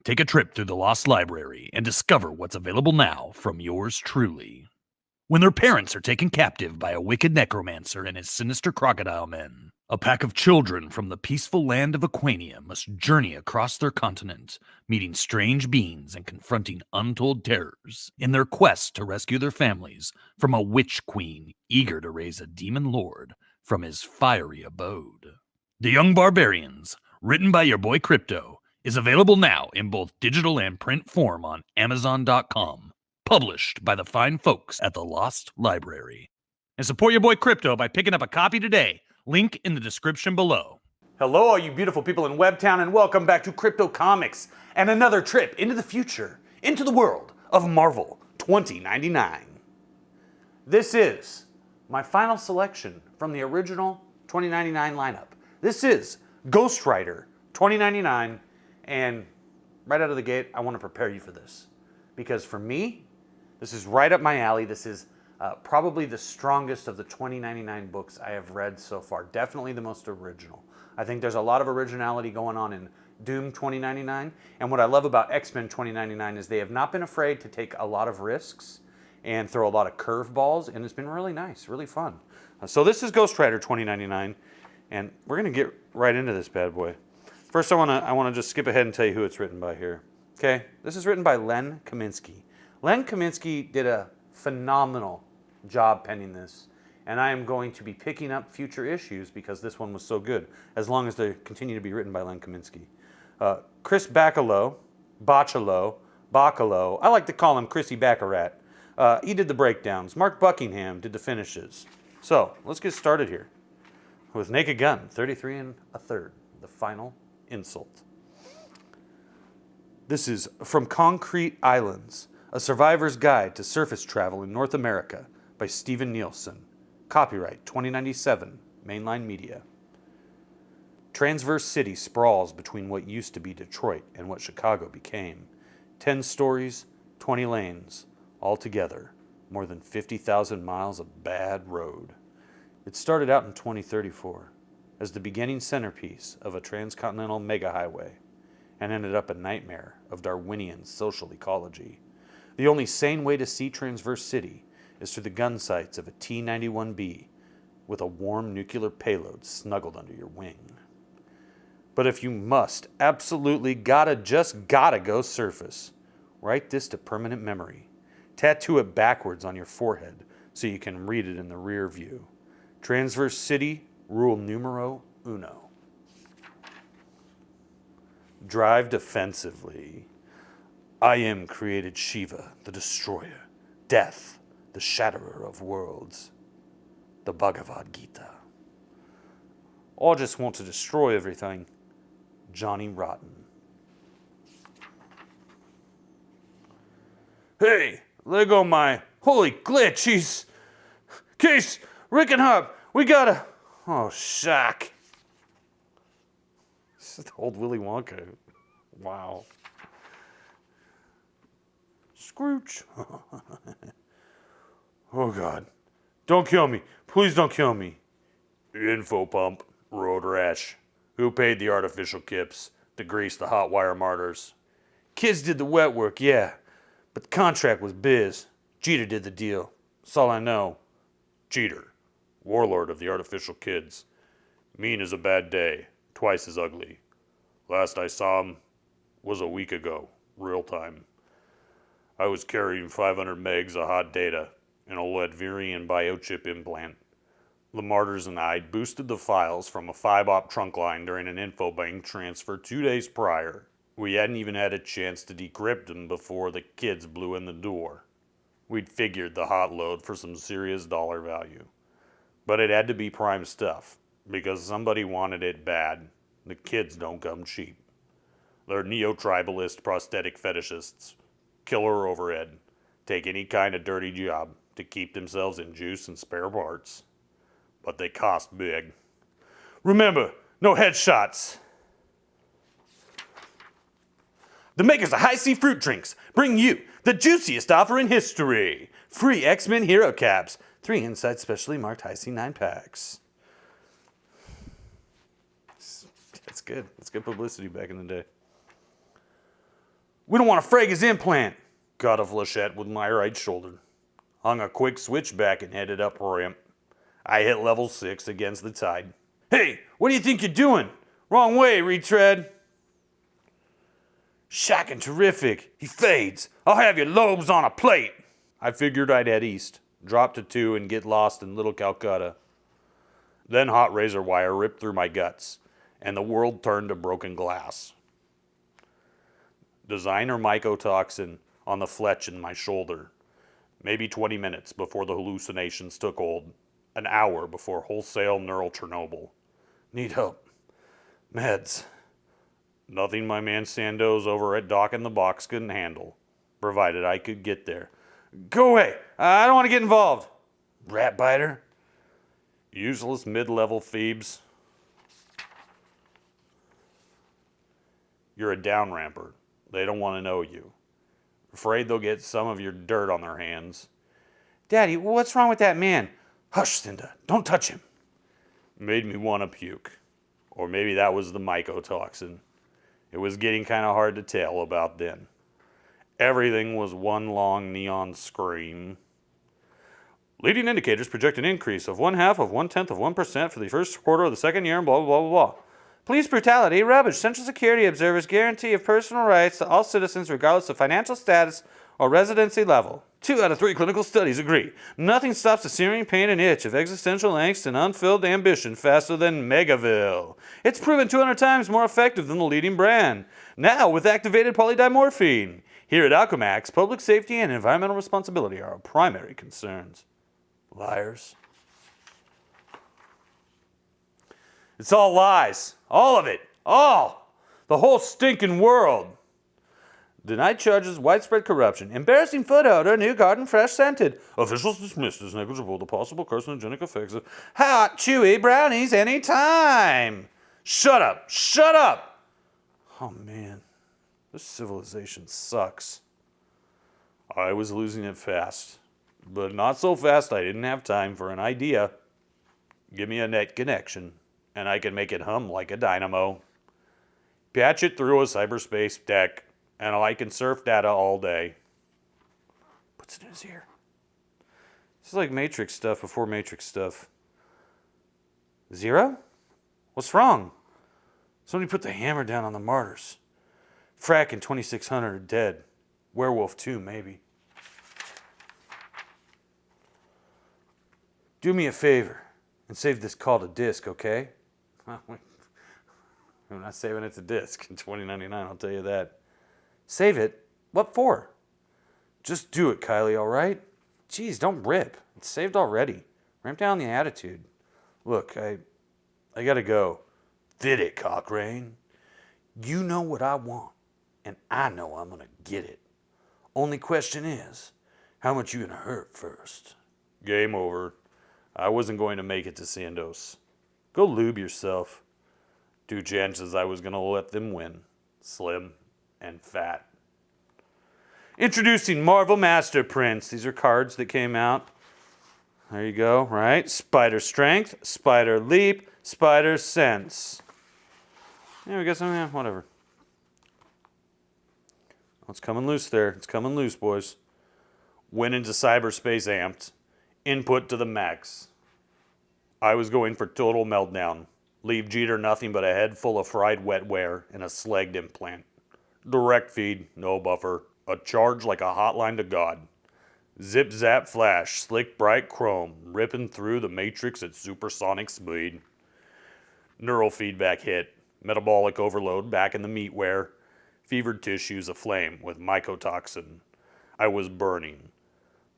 take a trip through the Lost Library and discover what's available now from yours truly. When their parents are taken captive by a wicked necromancer and his sinister crocodile men, a pack of children from the peaceful land of Aquania must journey across their continent, meeting strange beings and confronting untold terrors in their quest to rescue their families from a witch queen eager to raise a demon lord from his fiery abode. The Young Barbarians, written by your boy Crypto, is available now in both digital and print form on Amazon.com, published by the fine folks at the Lost Library. And support your boy Crypto by picking up a copy today. Link in the description below. Hello, all you beautiful people in Webtown, and welcome back to Crypto Comics and another trip into the future, into the world of Marvel 2099. This is my final selection from the original 2099 lineup. This is Ghost Rider 2099, and right out of the gate, I want to prepare you for this. Because for me, this is right up my alley. This is probably the strongest of the 2099 books I have read so far. Definitely the most original. I think there's a lot of originality going on in Doom 2099. And what I love about X-Men 2099 is they have not been afraid to take a lot of risks and throw a lot of curveballs. And it's been really nice, really fun. So this is Ghost Rider 2099. And we're going to get right into this bad boy. First, I want to just skip ahead and tell you who it's written by here. Okay, this is written by Len Kaminski. Len Kaminski did a phenomenal job penning this, and I am going to be picking up future issues because this one was so good, as long as they continue to be written by Len Kaminski. Chris Bacalo, I like to call him Chrissy Baccarat. He did the breakdowns. Mark Buckingham did the finishes. So, let's get started here with Naked Gun, 33 1/3, the final insult. This is From Concrete Islands, A Survivor's Guide to Surface Travel in North America by Steven Nielsen. Copyright 2097, Mainline Media. Transverse City sprawls between what used to be Detroit and what Chicago became. 10 stories, 20 lanes, altogether more than 50,000 miles of bad road. It started out in 2034 as the beginning centerpiece of a transcontinental mega-highway and ended up a nightmare of Darwinian social ecology. The only sane way to see Transverse City is through the gun sights of a T-91B with a warm nuclear payload snuggled under your wing. But if you must, absolutely gotta go surface, write this to permanent memory. Tattoo it backwards on your forehead so you can read it in the rear view. Transverse City, rule numero uno. Drive defensively. I am created Shiva, the destroyer, death, the shatterer of worlds. The Bhagavad Gita. I just want to destroy everything. Johnny Rotten. Hey, let go my holy glitch. He's Case, Rick and Hub, we gotta. Oh, shock. This is the old Willy Wonka. Wow. Scrooge. Oh, God. Don't kill me. Please don't kill me. Info pump. Road rash. Who paid the artificial kips to grease the hot wire martyrs? Kids did the wet work, yeah. But the contract was biz. Jeter did the deal. That's all I know. Jeter. Warlord of the artificial kids. Mean as a bad day. Twice as ugly. Last I saw him was a week ago. Real time. I was carrying 500 megs of hot data and a Ledverian biochip implant. The Martyrs and I boosted the files from a 5-op trunk line during an infobank transfer 2 days prior. We hadn't even had a chance to decrypt them before the kids blew in the door. We'd figured the hot load for some serious dollar value. But it had to be prime stuff, because somebody wanted it bad. The kids don't come cheap. They're neo-tribalist prosthetic fetishists. Killer overhead. Take any kind of dirty job to keep themselves in juice and spare parts. But they cost big. Remember, no headshots. The makers of High C Fruit Drinks bring you the juiciest offer in history. Free X-Men Hero Caps. 3 inside specially marked High C 9-packs. That's good. That's good publicity back in the day. We don't want to frag his implant. Got a flechette with my right shoulder. Hung a quick switchback and headed up ramp. I hit level 6 against the tide. Hey, what do you think you're doing? Wrong way, retread. Shocking terrific. He fades. I'll have your lobes on a plate. I figured I'd head east, drop to 2 and get lost in Little Calcutta. Then hot razor wire ripped through my guts, and the world turned to broken glass. Designer mycotoxin on the fletch in my shoulder. Maybe 20 minutes before the hallucinations took hold. An hour before wholesale neural Chernobyl. Need help. Meds. Nothing my man Sandoz over at Doc in the Box couldn't handle, provided I could get there. Go away. I don't want to get involved. Rat biter. Useless mid-level Phoebes. You're a down ramper. They don't want to know you. Afraid they'll get some of your dirt on their hands. Daddy, what's wrong with that man? Hush, Cinda. Don't touch him. Made me want to puke. Or maybe that was the mycotoxin. It was getting kind of hard to tell about then. Everything was one long neon scream. Leading indicators project an increase of 0.5% for the first quarter of the second year, and blah, blah, blah, blah, blah. Police brutality, rubbish. Central Security observers guarantee of personal rights to all citizens regardless of financial status or residency level. 2 out of 3 clinical studies agree. Nothing stops the searing pain and itch of existential angst and unfilled ambition faster than Megaville. It's proven 200 times more effective than the leading brand. Now with activated polydimorphine. Here at Alchemax, public safety and environmental responsibility are our primary concerns. Liars. It's all lies. All of it. All. The whole stinking world. Denied charges, widespread corruption. Embarrassing foot odor, new garden fresh scented. Officials dismissed as negligible the possible carcinogenic effects of hot, chewy brownies anytime. Shut up. Shut up. Oh, man. This civilization sucks. I was losing it fast. But not so fast I didn't have time for an idea. Give me a net connection, and I can make it hum like a dynamo. Patch it through a cyberspace deck, and I can surf data all day. Puts it in his ear. This is like Matrix stuff before Matrix stuff. Zero? What's wrong? Somebody put the hammer down on the martyrs. Frack and 2600 are dead. Werewolf too, maybe. Do me a favor and save this call to disk, okay? I'm not saving it to disk in $20.99, I'll tell you that. Save it? What for? Just do it, Kylie, all right? Geez, don't rip. It's saved already. Ramp down the attitude. Look, I gotta go. Did it, Cochrane. You know what I want, and I know I'm gonna get it. Only question is, how much you gonna hurt first? Game over. I wasn't going to make it to Sandoz. Go lube yourself. 2 chances I was going to let them win. Slim and fat. Introducing Marvel Master Prints. These are cards that came out. There you go, right? Spider Strength, Spider Leap, Spider Sense. Yeah, we got some, yeah, whatever. Oh, it's coming loose there. It's coming loose, boys. Went into cyberspace amped. Input to the max. I was going for total meltdown. Leave Jeter nothing but a head full of fried wetware and a slegged implant. Direct feed, no buffer. A charge like a hotline to God. Zip zap flash, slick bright chrome, ripping through the matrix at supersonic speed. Neural feedback hit. Metabolic overload back in the meatware. Fevered tissues aflame with mycotoxin. I was burning.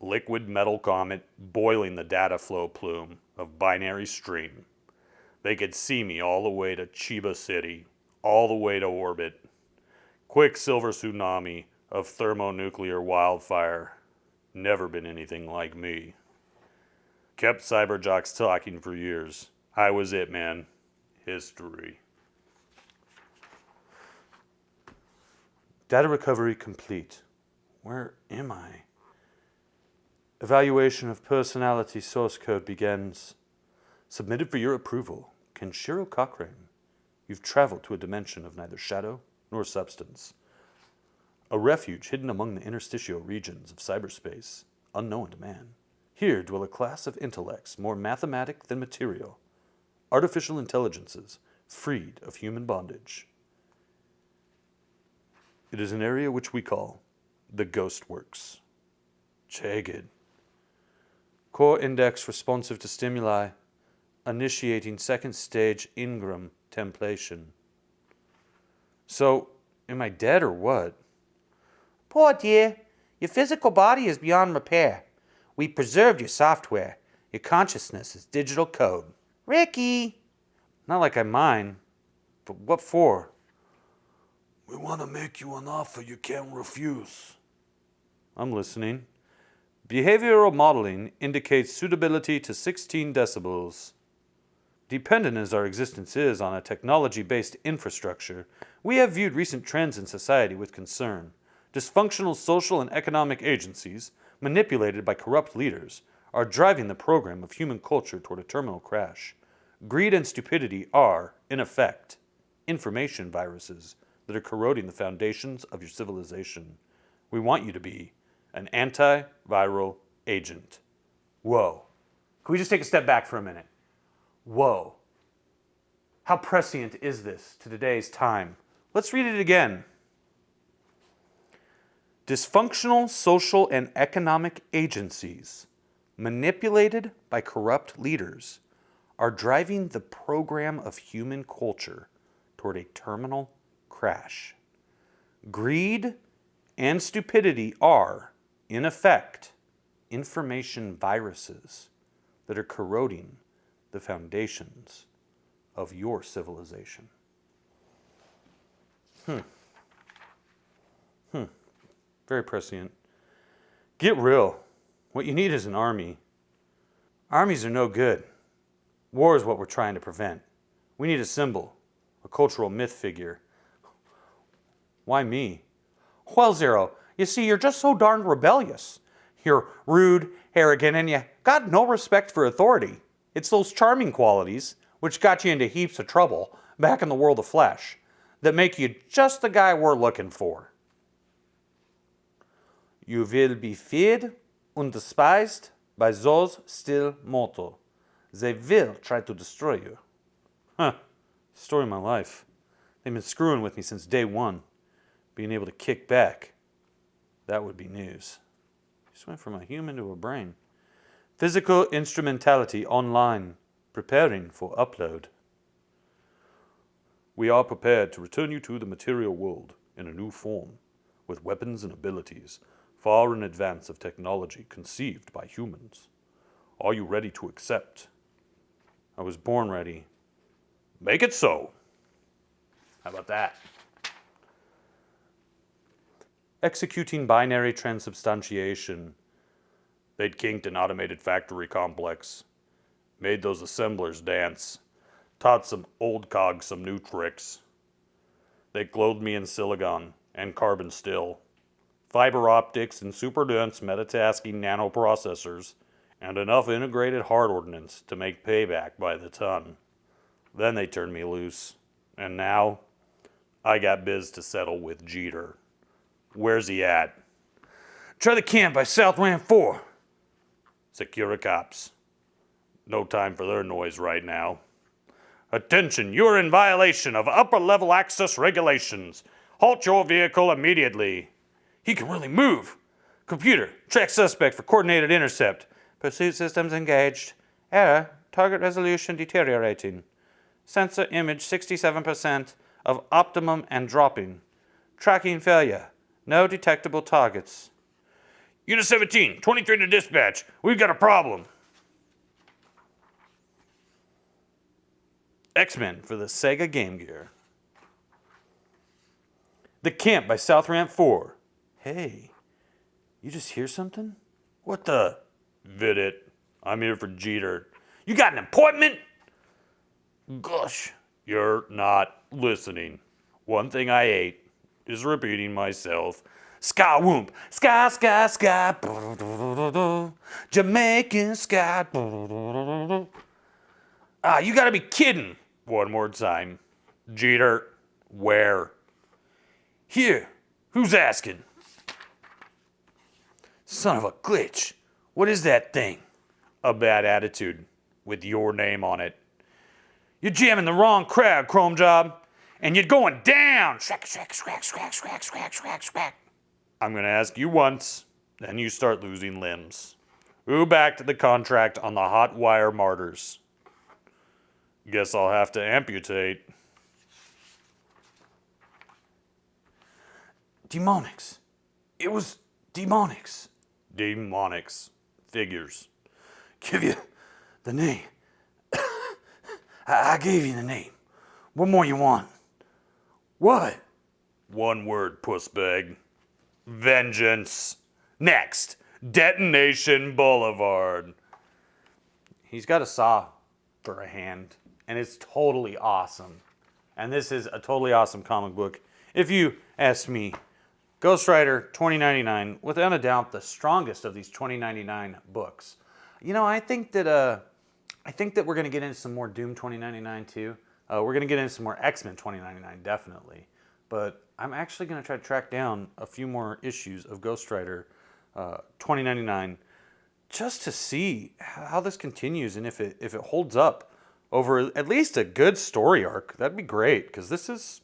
Liquid metal comet boiling the data flow plume of binary stream. They could see me all the way to Chiba City, all the way to orbit. Quicksilver tsunami of thermonuclear wildfire. Never been anything like me. Kept cyberjocks talking for years. I was it, man. History. Data recovery complete. Where am I? Evaluation of personality source code begins. Submitted for your approval. Kenshiro Cochrane. You've traveled to a dimension of neither shadow nor substance. a refuge hidden among the interstitial regions of cyberspace, unknown to man. Here dwell a class of intellects more mathematic than material, artificial intelligences freed of human bondage. It is an area which we call the Ghost Works. Jagged. Core index responsive to stimuli, initiating second stage Ingram templation. So, am I dead or what? Poor dear, your physical body is beyond repair. We preserved your software. Your consciousness is digital code. Ricky! Not like I mind, but what for? We want to make you an offer you can't refuse. I'm listening. Behavioral modeling indicates suitability to 16 decibels. Dependent as our existence is on a technology-based infrastructure, we have viewed recent trends in society with concern. Dysfunctional social and economic agencies, manipulated by corrupt leaders, are driving the program of human culture toward a terminal crash. Greed and stupidity are, in effect, information viruses that are corroding the foundations of your civilization. We want you to be an antiviral agent. Whoa. Can we just take a step back for a minute? Whoa. How prescient is this to today's time? Let's read it again. Dysfunctional social and economic agencies, manipulated by corrupt leaders, are driving the program of human culture toward a terminal crash. Greed and stupidity are, in effect, information viruses that are corroding the foundations of your civilization. Very prescient. Get real. What you need is an army. Armies are no good. War is what we're trying to prevent. We need a symbol, a cultural myth figure. Why me? Well, Zero, you see, you're just so darn rebellious. You're rude, arrogant, and you got no respect for authority. It's those charming qualities, which got you into heaps of trouble back in the world of flesh, that make you just the guy we're looking for. You will be feared and despised by those still mortal. They will try to destroy you. Story of my life. They've been screwing with me since day one. Being able to kick back, that would be news. Just went from a human to a brain. Physical instrumentality online, preparing for upload. We are prepared to return you to the material world in a new form, with weapons and abilities far in advance of technology conceived by humans. Are you ready to accept? I was born ready. Make it so. How about that? Executing binary transubstantiation. They'd kinked an automated factory complex, made those assemblers dance, taught some old cogs some new tricks. They clothed me in silicon and carbon steel, fiber optics and super dense metatasking nanoprocessors, and enough integrated hard ordnance to make payback by the ton. Then they turned me loose, and now I got biz to settle with Jeter. Where's he at? Try the camp by South Ramp 4. Secure cops. No time for their noise right now. Attention, you're in violation of upper-level access regulations. Halt your vehicle immediately. He can really move. Computer, track suspect for coordinated intercept. Pursuit systems engaged. Error, target resolution deteriorating. Sensor image 67% of optimum and dropping. Tracking failure. No detectable targets. Unit 17, 23 to dispatch. We've got a problem. X-Men for the Sega Game Gear. The camp by South Ramp 4. Hey, you just hear something? What the? Vid it. I'm here for Jeter. You got an appointment? Gosh, you're not listening. One thing I hate is repeating myself. Sky whoomp, sky, sky, sky, Jamaican sky. You gotta be kidding. One more time. Jeter, where? Here, Who's asking? Son of a glitch. What is that thing? A bad attitude with your name on it. You're jamming the wrong crowd, Chrome Job. And you're going down. Schwack, schwack, schwack, schwack, schwack, schwack, schwack, schwack. I'm going to ask you once, then you start losing limbs. Who backed the contract on the Hot Wire Martyrs? Guess I'll have to amputate. Demonics. It was Demonics. Demonics. Figures. Give you the name. I gave you the name. What more you want? What? One word, pussbag. Vengeance. Next, Detonation Boulevard. He's got a saw for a hand, and it's totally awesome. And this is a totally awesome comic book. If you ask me, Ghost Rider 2099, without a doubt, the strongest of these 2099 books. You know, I think that we're going to get into some more Doom 2099 too. We're going to get into some more X-Men 2099, definitely. But I'm actually going to try to track down a few more issues of Ghost Rider 2099 just to see how this continues and if it holds up over at least a good story arc. That'd be great, because this is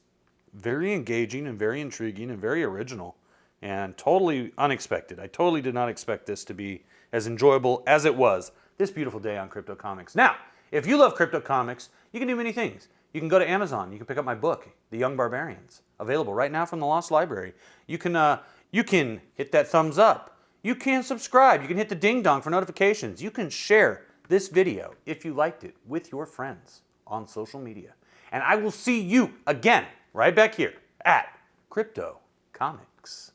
very engaging and very intriguing and very original and totally unexpected. I totally did not expect this to be as enjoyable as it was this beautiful day on Crypto Comics. Now, if you love Crypto Comics, you can do many things. You can go to Amazon. You can pick up my book, The Young Barbarians, available right now from the Lost Library. You can hit that thumbs up. You can subscribe. You can hit the ding dong for notifications. You can share this video, if you liked it, with your friends on social media. And I will see you again right back here at Crypto Comics.